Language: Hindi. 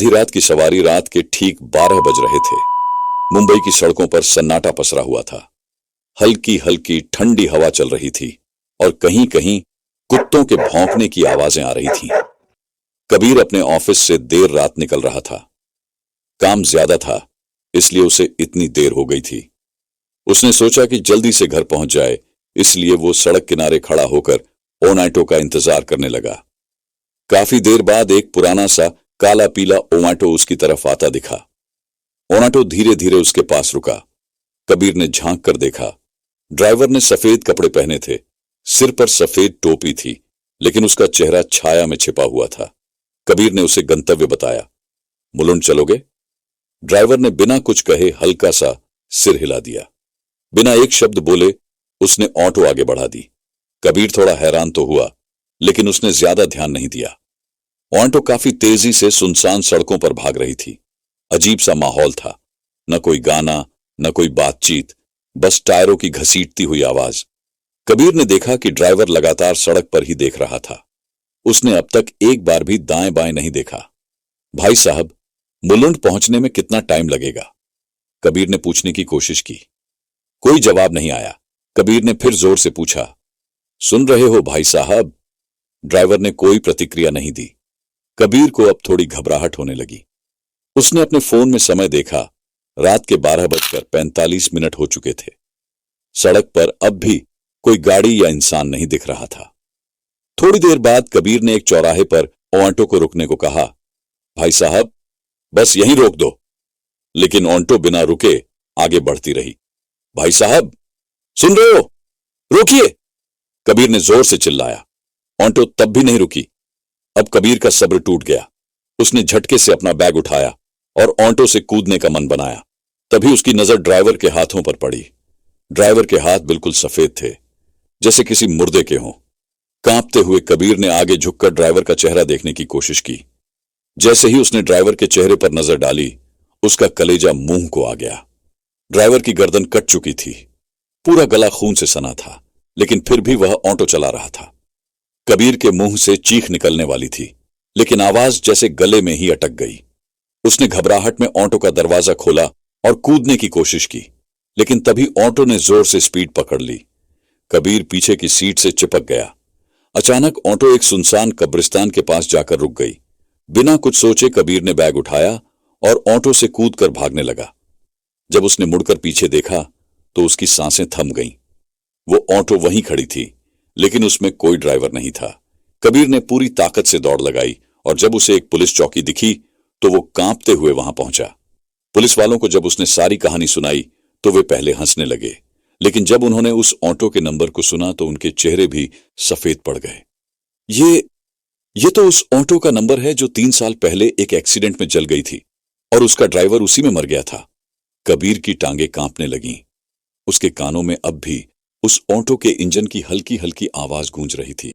आधी रात की सवारी रात के ठीक 12 बज रहे थे। मुंबई की सड़कों पर सन्नाटा पसरा हुआ था। हल्की हल्की ठंडी हवा चल रही थी और कहीं कहीं कुत्तों के भौंकने की आवाजें आ रही थीं। कबीर अपने ऑफिस से देर रात निकल रहा था। काम ज्यादा था, इसलिए उसे इतनी देर हो गई थी। उसने सोचा कि जल्दी से घर पहुंच जाए, इसलिए वो सड़क किनारे खड़ा होकर ओनाटो का इंतजार करने लगा। काफी देर बाद एक पुराना सा काला पीला ओनाटो उसकी तरफ आता दिखा। ओनाटो धीरे धीरे उसके पास रुका। कबीर ने झांक कर देखा। ड्राइवर ने सफेद कपड़े पहने थे, सिर पर सफेद टोपी थी, लेकिन उसका चेहरा छाया में छिपा हुआ था। कबीर ने उसे गंतव्य बताया। मुलुंड चलोगे? ड्राइवर ने बिना कुछ कहे हल्का सा सिर हिला दिया। बिना एक शब्द बोले उसने ऑटो आगे बढ़ा दी। कबीर थोड़ा हैरान तो हुआ, लेकिन उसने ज्यादा ध्यान नहीं दिया। ऑटो काफी तेजी से सुनसान सड़कों पर भाग रही थी। अजीब सा माहौल था, न कोई गाना न कोई बातचीत, बस टायरों की घसीटती हुई आवाज। कबीर ने देखा कि ड्राइवर लगातार सड़क पर ही देख रहा था। उसने अब तक एक बार भी दाएं बाएं नहीं देखा। भाई साहब, मुलुंड पहुंचने में कितना टाइम लगेगा? कबीर ने पूछने की कोशिश की। कोई जवाब नहीं आया। कबीर ने फिर जोर से पूछा, सुन रहे हो भाई साहब? ड्राइवर ने कोई प्रतिक्रिया नहीं दी। कबीर को अब थोड़ी घबराहट होने लगी। उसने अपने फोन में समय देखा। रात के 12:45 हो चुके थे। सड़क पर अब भी कोई गाड़ी या इंसान नहीं दिख रहा था। थोड़ी देर बाद कबीर ने एक चौराहे पर ऑटो को रुकने को कहा। भाई साहब, बस यहीं रोक दो। लेकिन ऑटो बिना रुके आगे बढ़ती रही। भाई साहब, सुन रहे हो? रोकिए! कबीर ने जोर से चिल्लाया। ऑटो तब भी नहीं रुकी। अब कबीर का सब्र टूट गया। उसने झटके से अपना बैग उठाया और ऑटो से कूदने का मन बनाया। तभी उसकी नजर ड्राइवर के हाथों पर पड़ी। ड्राइवर के हाथ बिल्कुल सफेद थे, जैसे किसी मुर्दे के हों। कांपते हुए कबीर ने आगे झुककर ड्राइवर का चेहरा देखने की कोशिश की। जैसे ही उसने ड्राइवर के चेहरे पर नजर डाली, उसका कलेजा मुंह को आ गया। ड्राइवर की गर्दन कट चुकी थी, पूरा गला खून से सना था, लेकिन फिर भी वह ऑटो चला रहा था। कबीर के मुंह से चीख निकलने वाली थी, लेकिन आवाज जैसे गले में ही अटक गई। उसने घबराहट में ऑटो का दरवाजा खोला और कूदने की कोशिश की, लेकिन तभी ऑटो ने जोर से स्पीड पकड़ ली। कबीर पीछे की सीट से चिपक गया। अचानक ऑटो एक सुनसान कब्रिस्तान के पास जाकर रुक गई। बिना कुछ सोचे कबीर ने बैग उठाया और ऑटो से कूदकर भागने लगा। जब उसने मुड़कर पीछे देखा तो उसकी सांसें थम गईं। वो ऑटो वहीं खड़ी थी, लेकिन उसमें कोई ड्राइवर नहीं था। कबीर ने पूरी ताकत से दौड़ लगाई और जब उसे एक पुलिस चौकी दिखी तो वो कांपते हुए वहां पहुंचा। पुलिस वालों को जब उसने सारी कहानी सुनाई तो वे पहले हंसने लगे, लेकिन जब उन्होंने उस ऑटो के नंबर को सुना तो उनके चेहरे भी सफेद पड़ गए। ये तो उस ऑटो का नंबर है जो 3 साल पहले एक एक्सीडेंट में जल गई थी और उसका ड्राइवर उसी में मर गया था। कबीर की टांगें कांपने लगीं। उसके कानों में अब भी उस ऑटो के इंजन की हल्की हल्की आवाज गूंज रही थी।